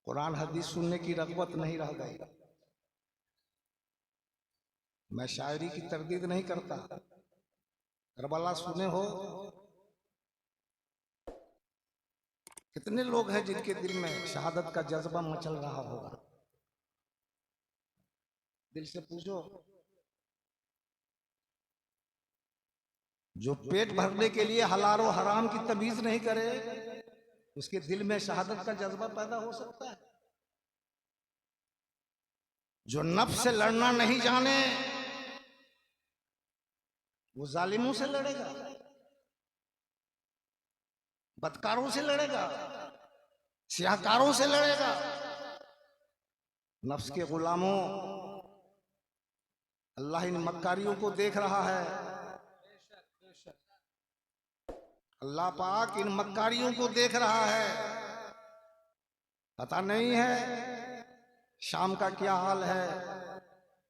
कुरान हदीस सुनने की रग़बत नहीं रह गई। मैं शायरी की तरदीद नहीं करता, करबला सुने हो? कितने लोग हैं जिनके दिल में शहादत का जज्बा मचल रहा होगा? दिल से पूछो। जो पेट भरने के लिए हलाल और हराम की तमीज नहीं करे, उसके दिल में शहादत का जज्बा पैदा हो सकता है। जो नफ्स से लड़ना नहीं जाने, वो जालिमों से लड़ेगा, बदकारों से लड़ेगा, सियाहकारों से लड़ेगा। नफ्स के गुलामों, अल्लाह इन मक्कारियों को देख रहा है। अल्लाह पाक इन मक्कारियों को देख रहा है। पता नहीं है शाम का क्या हाल है,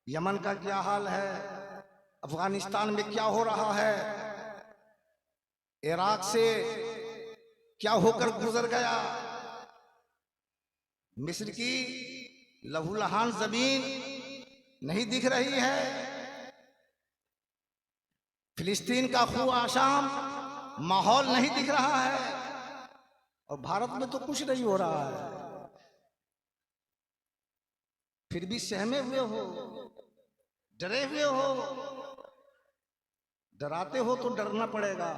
यमन का क्या हाल है, अफगानिस्तान में क्या हो रहा है, इराक से क्या होकर गुजर गया, मिस्र की लहूलुहान जमीन नहीं दिख रही है, फिलिस्तीन का खून आशाम माहौल नहीं दिख रहा है, और भारत में तो कुछ नहीं हो रहा है। फिर भी सहमे हुए हो, डरे हुए हो। डराते हो तो डरना पड़ेगा।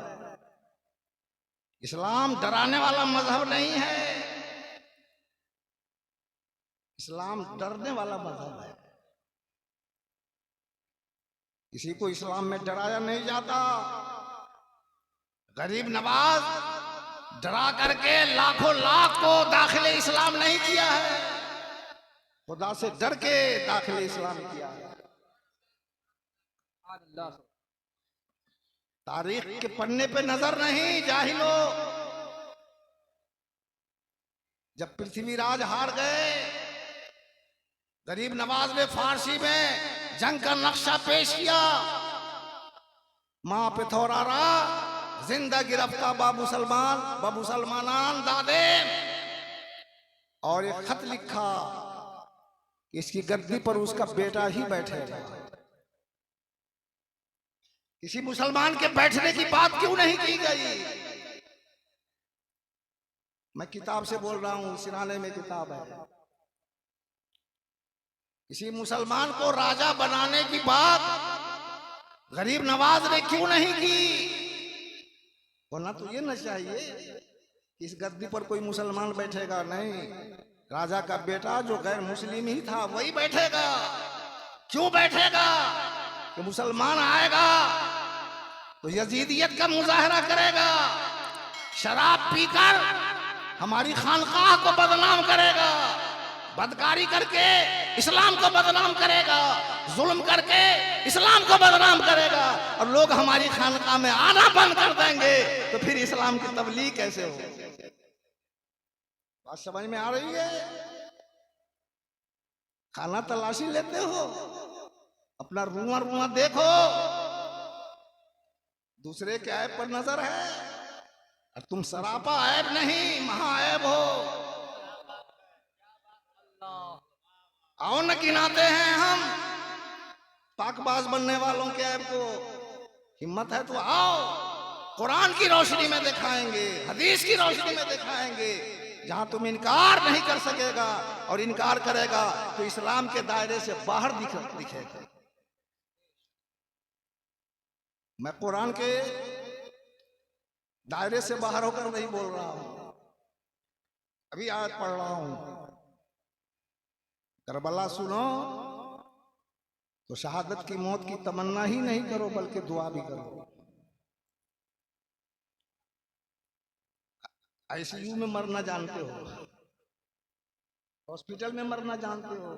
इस्लाम डराने वाला मजहब नहीं है, इस्लाम डरने वाला मजहब है। किसी को इस्लाम में डराया नहीं जाता। गरीब नवाज डरा करके लाखों लाख को दाखिले इस्लाम नहीं किया है, खुदा से डर के दाखिले इस्लाम किया है। तारीख के पन्ने पे नजर नहीं जाहिलो। जब पृथ्वीराज हार गए, गरीब नवाज ने फारसी में जंग का नक्शा पेश किया। मां पिथौरारा जिंदा गिरफ्ता बाबू सलमानान दादे, और एक खत लिखा कि इसकी गद्दी पर उसका बेटा ही बैठेगा। किसी मुसलमान के बैठने की बात क्यों नहीं की गई? मैं किताब से बोल रहा हूं, सिराने में किताब है। किसी मुसलमान को राजा बनाने की बात गरीब नवाज ने क्यों नहीं की? होना तो ये न चाहिए कि इस गद्दी पर कोई मुसलमान बैठेगा, नहीं, राजा का बेटा जो गैर मुस्लिम ही था वही बैठेगा। क्यों बैठेगा? कि मुसलमान आएगा तो यजीदियत का मुजाहरा करेगा, शराब पीकर हमारी खानकाह को बदनाम करेगा, बदकारी करके इस्लाम को बदनाम करेगा, जुल्म करके इस्लाम को बदनाम करेगा, और लोग हमारी खानकाह में आना बंद कर देंगे, तो फिर इस्लाम की तबलीग कैसे हो? बात समझ में आ रही है? खाना तलाशी लेते हो, अपना रुआ रुआ देखो, दूसरे के ऐब पर नजर है, और तुम सरापा ऐब नहीं महाऐब हो। आओ न गिनाते हैं हम पाकबाज बनने वालों के ऐब को। हिम्मत है तो आओ, कुरान की रोशनी में दिखाएंगे, हदीस की रोशनी में दिखाएंगे। जहां तुम इनकार नहीं कर सकेगा, और इनकार करेगा तो इस्लाम के दायरे से बाहर दिखेगा। मैं कुरान के दायरे से बाहर होकर नहीं बोल रहा हूं। अभी आयत पढ़ रहा हूं, करबला सुनो तो शहादत की मौत की तमन्ना ही नहीं करो, बल्कि दुआ भी करो। आईसीयू में मरना जानते हो, हॉस्पिटल में मरना जानते हो,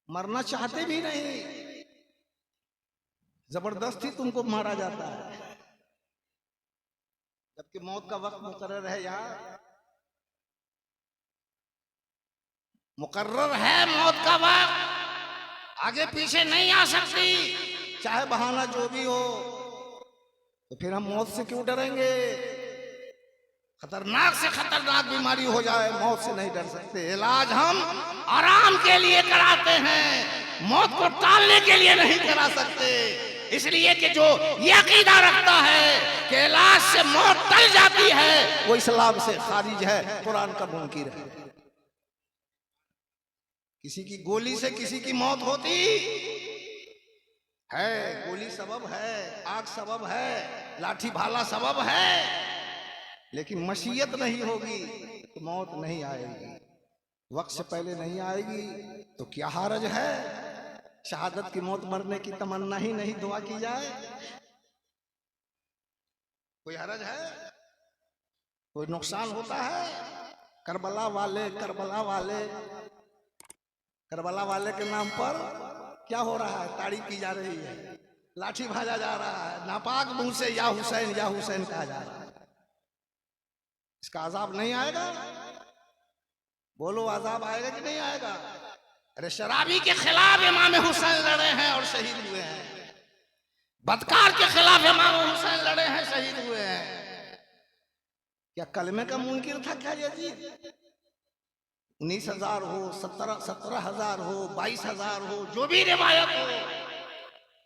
मरना चाहते भी नहीं, जबरदस्ती तुमको मारा जाता है, जबकि मौत का वक्त मुकर्रर है। यार मुकर्रर है मौत का वक्त, आगे पीछे नहीं आ सकती, चाहे बहाना जो भी हो। तो फिर हम मौत से क्यों डरेंगे? खतरनाक से खतरनाक बीमारी हो जाए, मौत से नहीं डर सकते। इलाज हम आराम के लिए कराते हैं, मौत को टालने के लिए नहीं करा सकते। इसलिए कि जो ये अकीदा रखता है कि इलाज से मौत टल जाती है, वो इस्लाम से खारिज है, कुरान का मुनकिर है। किसी की गोली से किसी की मौत होती है, गोली सबब है, आग सबब है, लाठी भाला सबब है, लेकिन मशीयत नहीं होगी तो मौत नहीं आएगी। वक्त से पहले नहीं आएगी तो क्या हर्ज है? शहादत की मौत मरने की तमन्ना ही नहीं दुआ की जाए, कोई हर्ज है? कोई नुकसान होता है? करबला वाले के नाम पर क्या हो रहा है? ताड़ी की जा रही है, लाठी भाजा जा रहा है, नापाक मुंह से या हुसैन कहा जा रहा है। इसका अजाब नहीं आएगा? बोलो, अजाब आएगा कि नहीं आएगा? अरे शराबी के खिलाफ इमाम हुसैन लड़े हैं और शहीद हुए हैं, बदकार के खिलाफ इमाम हुसैन लड़े हैं, शहीद हुए हैं। क्या कलमे का मुनकिर था क्या यजीद? 19,000 हो, 17,000 हो, 22,000 हो, जो भी रिवायत हो,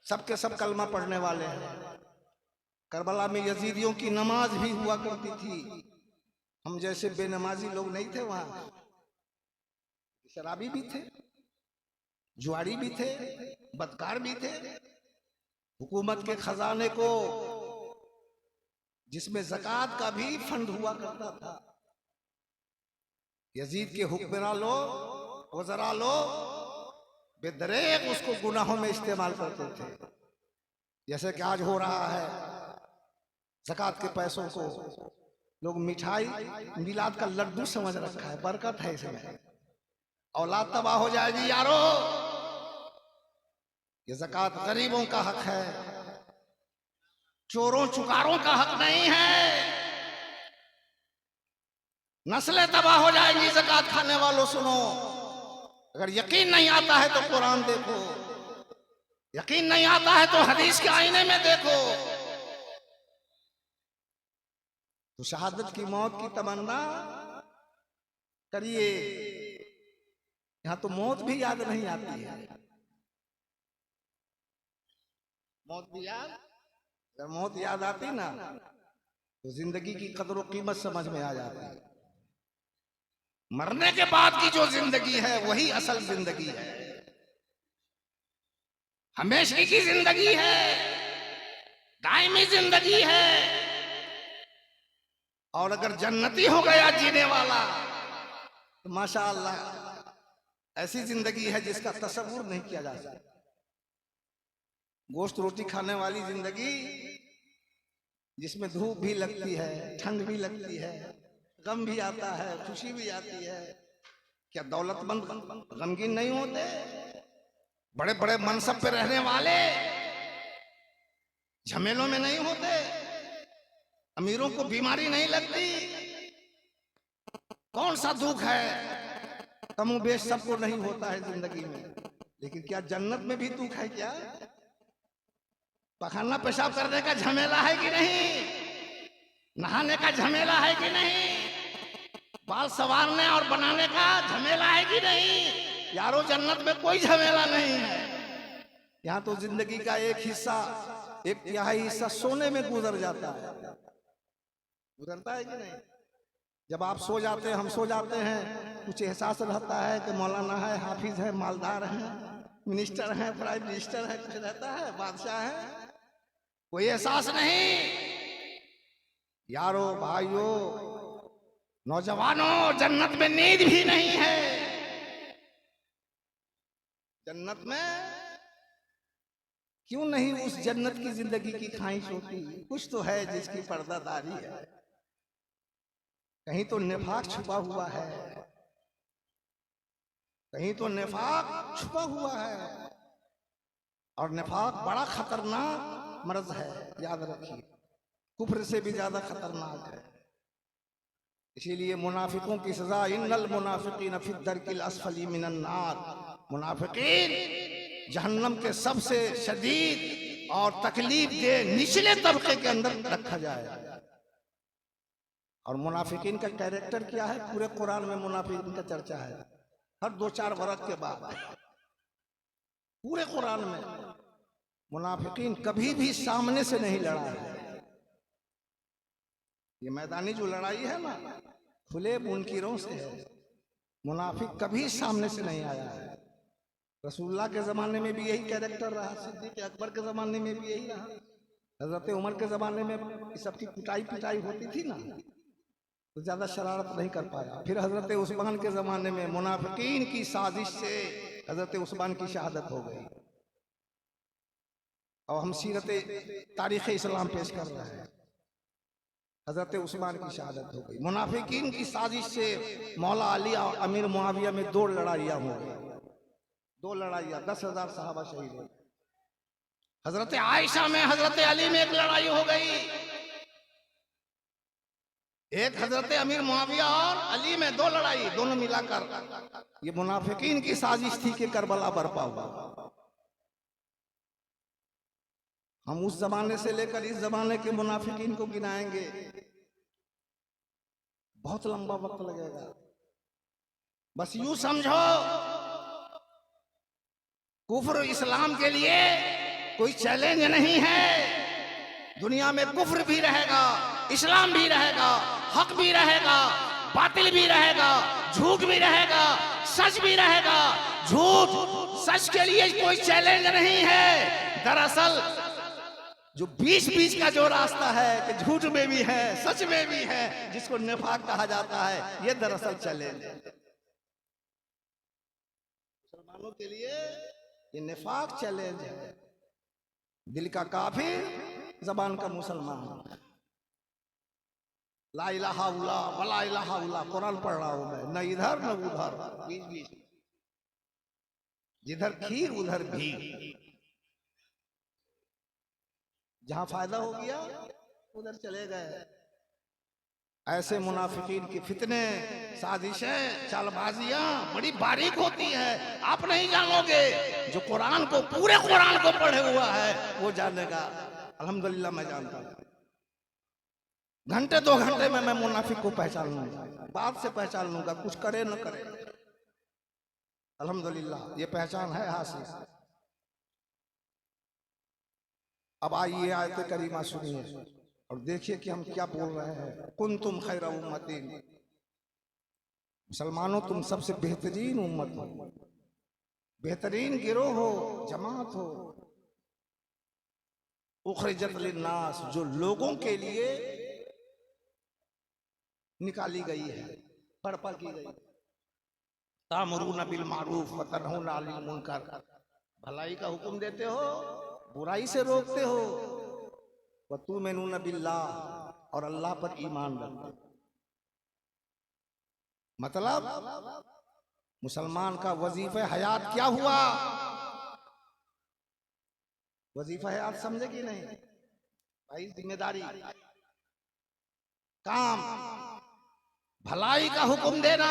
सबके सब कलमा पढ़ने वाले हैं। करबला में यजीदियों की नमाज भी हुआ करती थी, हम जैसे बेनमाजी लोग नहीं थे वहां। शराबी भी थे, जुआरी भी थे, बदकार भी थे। हुकूमत के खजाने को, जिसमें ज़कात का भी फंड हुआ करता था, यजीद के हुक्मरान लोग, वज़रा लोग बेदरेक उसको गुनाहों में इस्तेमाल करते थे। जैसे कि आज हो रहा है, ज़कात के पैसों को लोग मिठाई, मिलाद का लड्डू समझ रखा है, बरकत है इसमें। औलाद तबाह हो जाएगी यारो। ये ज़कात गरीबों का हक है, चोरों चुकारों का हक नहीं है। नस्लें तबाह हो जाएंगी ज़कात खाने वालों। सुनो, अगर यकीन नहीं आता है तो कुरान देखो, यकीन नहीं आता है तो हदीस के आईने में देखो। तो शहादत की मौत की तमन्ना करिए। यहां तो मौत भी याद नहीं आती है। मौत भी याद, अगर मौत याद आती ना तो जिंदगी की कदर और कीमत समझ में आ जाती। मरने के बाद की जो जिंदगी है वही असल जिंदगी है, हमेशा की जिंदगी है, दायमी जिंदगी है। और अगर जन्नती हो गया जीने वाला तो माशाअल्लाह ऐसी जिंदगी है जिसका तसव्वुर नहीं किया जा सकता। गोश्त रोटी खाने वाली जिंदगी, जिसमें धूप भी लगती है, ठंड भी लगती है, गम भी आता है, खुशी भी आती है। क्या दौलतमंद गमगीन नहीं होते? बड़े बड़े मनसब पे रहने वाले झमेलों में नहीं होते? अमीरों को बीमारी नहीं लगती? कौन सा दुख है? कमोबेश सबको नहीं होता है जिंदगी में, लेकिन क्या जन्नत में भी दुख है? क्या पखाना पेशाब करने का झमेला है कि नहीं? नहाने का झमेला है कि नहीं? बाल संवारने और बनाने का झमेला है कि नहीं? यारो जन्नत में कोई झमेला नहीं है। यहाँ तो जिंदगी का एक हिस्सा, एक तिहाई हिस्सा सोने में गुजर जाता है। गुजरता है कि नहीं? जब आप सो जाते हैं, हम सो जाते हैं, कुछ एहसास रहता है कि मौलाना है, हाफिज है, मालदार है, मिनिस्टर है, प्राइम मिनिस्टर है, कुछ रहता है, बादशाह है, कोई एहसास नहीं। यारो भाइयों, नौजवानों, जन्नत में नींद भी नहीं है। जन्नत में क्यों नहीं उस जन्नत की जिंदगी की ख्वाहिश होती? कुछ तो है जिसकी पर्दादारी है। कहीं तो निफाक छुपा हुआ है, कहीं तो निफाक छुपा हुआ है। और निफाक बड़ा खतरनाक मर्ज है, याद रखिए, कुफ्र से भी ज्यादा खतरनाक है। इसीलिए मुनाफिकों की सजा, इन्नल मुनाफिकीन फी दरकिल अस्फली मिनन नार, मुनाफिकीन जहन्नम के सबसे शदीद और तकलीफ दे निचले तबके के अंदर रखा जाए। और मुनाफिकीन का कैरेक्टर क्या है? पूरे कुरान में मुनाफिकीन का चर्चा है हर 2-4 बरस के बाद। पूरे कुरान में मुनाफिकीन कभी भी सामने से नहीं लड़ा है। ये मैदानी जो लड़ाई है ना, खुले मुनकिरों से है। मुनाफिक कभी सामने से नहीं आया है। रसूलुल्लाह के जमाने में भी यही कैरेक्टर रहा, सिद्दीक अकबर के जमाने में भी यही रहा, हजरत उमर के जमाने में सबकी पिटाई पिटाई होती थी ना, तो ज्यादा शरारत नहीं कर पाया। फिर हजरत उस्मान के जमाने में मुनाफिकीन की साजिश से हजरत उस्मान की शहादत हो गई। और हम सीरत तारीख इस्लाम पेश कर रहे हैं, हजरत उस्मान की शहादत हो गई। मुनाफिकीन की साजिश से मौला अली और अमीर मुआविया में 2 लड़ाइयां हो गई। 2 लड़ाइयां, 10,000 सहाबा शहीद हुए। हजरत आयशा में हजरत अली में 1 लड़ाई हो गई। एक हजरत अमीर मुआविया और अली में 2 लड़ाई, दोनों मिलाकर ये मुनाफिकीन की साजिश थी कि करबला बरपा हुआ। हम उस जमाने से लेकर इस जमाने के मुनाफिकीन को गिनाएंगे, बहुत लंबा वक्त लगेगा। बस यूं समझो, कुफ्र इस्लाम के लिए कोई चैलेंज नहीं है। दुनिया में कुफ्र भी रहेगा, इस्लाम भी रहेगा, हक भी रहेगा, बातिल भी रहेगा, झूठ भी रहेगा, सच भी रहेगा। झूठ सच के लिए कोई चैलेंज नहीं है। दरअसल जो बीच बीच का जो रास्ता है कि झूठ में भी है, सच में भी है, जिसको निफाक कहा जाता है, ये दरअसल चैलेंज है। मुसलमानों के लिए ये निफाक चैलेंज है। दिल का काफिर, जबान का मुसलमान। ला इलाहा उल्ला वला इलाहा उल्ला कुरान पढ़ रहा हूं मैं, न इधर न उधर, बीच बीच, जिधर खीर उधर घी। जहां फायदा हो गया उधर चले गए। ऐसे मुनाफिकीन की फितने, साजिशें, चालबाजियां बड़ी बारीक होती है। आप नहीं जानोगे, जो कुरान को, पूरे कुरान को पढ़े हुआ है वो जानेगा। अल्हम्दुलिल्लाह मैं जानता हूं। घंटे 2 घंटे में मैं मुनाफिक को पहचान लूंगा, बात से पहचान लूंगा, कुछ करे न करे। अल्हम्दुलिल्लाह ये पहचान है हासिल। अब आइए आयत करीमा सुनिए और देखिए कि हम क्या बोल रहे हैं। कुंतुम खैरा उम्मतिन, मुसलमानों तुम सबसे बेहतरीन उम्मत हो, बेहतरीन गिरोह हो, जमात हो। उखरिजत लिन्नास, जो लोगों के लिए निकाली गई है, बर्पा की गई। तामुरूना बिल मारूफ व तनहूना अनिल मुनकर, भलाई का हुक्म देते हो, बुराई से रोकते हो। व तुमिनूना बिल्लाह, और अल्लाह पर ईमान रखते। मतलब मुसलमान का वजीफा हयात क्या हुआ? वजीफा हयात समझे कि नहीं भाई? जिम्मेदारी, काम, भलाई का हुक्म देना,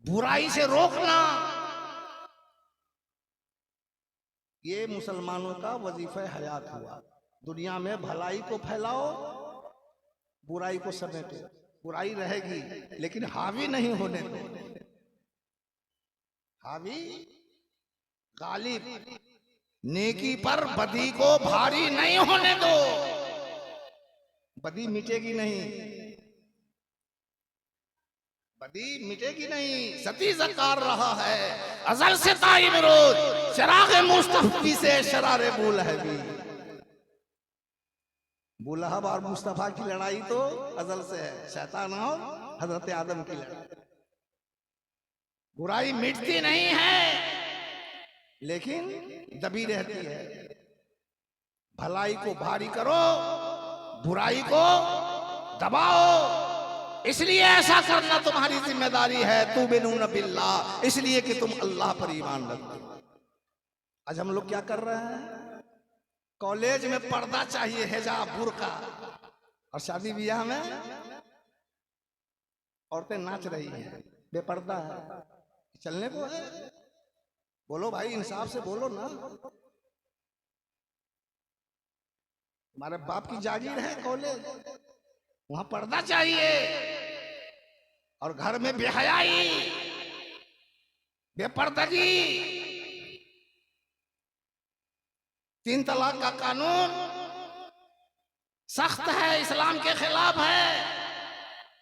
बुराई से रोकना, ये मुसलमानों का वजीफा हयात हुआ। दुनिया में भलाई को फैलाओ, बुराई को समेटो। बुराई रहेगी लेकिन हावी नहीं होने दो। हावी, गालिब, नेकी पर बदी को भारी नहीं होने दो। बदी मिटेगी नहीं, बदी मिटेगी नहीं। सती ज़कार रहा है अज़ल से ताइब रोज, चराग़ मुस्तफ़ी से शरारे बुलहबी। बुलहब और मुस्तफा की लड़ाई तो अज़ल से है, शैतान और हजरत आदम की लड़ाई। बुराई मिटती नहीं है लेकिन दबी रहती है। भलाई को भारी करो, बुराई को दबाओ। इसलिए ऐसा करना तुम्हारी जिम्मेदारी है। तुमिनून बिल्लाह, इसलिए कि तुम अल्लाह पर ईमान रखते हो। आज हम लोग क्या कर रहे हैं? कॉलेज में पर्दा चाहिए, हिजाब, बुर्का, और शादी ब्याह में औरतें नाच रही हैं, बेपर्दा है। चलने को है? बोलो भाई, इंसाफ से बोलो ना। हमारे बाप की जागीर है कॉलेज, वहां पर्दा चाहिए। और घर में बेहयाई, बेपर्दगी, 3 तलाक का कानून सख्त है, इस्लाम के खिलाफ है।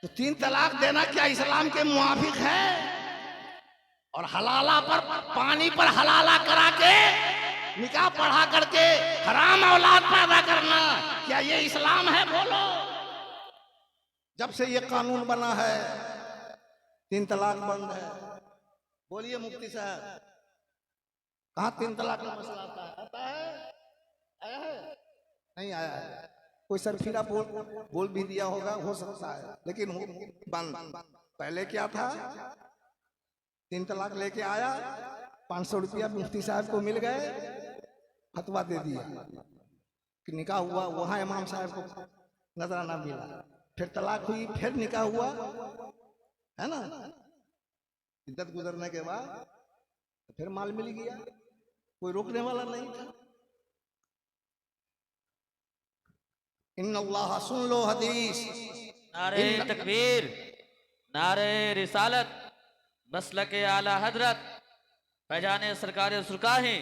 तो 3 तलाक देना क्या इस्लाम के मुआफिक है? और हलाला पर, पानी पर हलाला करा के, निकाह पढ़ा करके हराम औलाद पैदा करना, क्या ये इस्लाम है? बोलो। जब से ये कानून बना है 3 तलाक बंद है। बोलिए मुफ्ती साहब, कहाँ 3 तलाक का मसला आता है? आता है? आया है? नहीं आया है। कोई सरफिरा बोल भी दिया होगा, हो सकता है, लेकिन बंद। पहले क्या था? 3 तलाक लेके आया, 500 रुपया मुफ्ती साहब को मिल गए, फतवा दे दिया कि निकाह हुआ। वहां इमाम साहब को नजराना मिला, फिर तलाक हुई, फिर निकाह हुआ, है ना? इद्दत गुजरने के बाद फिर माल मिल गया, कोई रोकने वाला नहीं था। इन्नल्लाह, सुन लो हदीस। नारे तकबीर, नारे रिसालत, मसलके आला हजरत फैजाने सरकार सुरकाही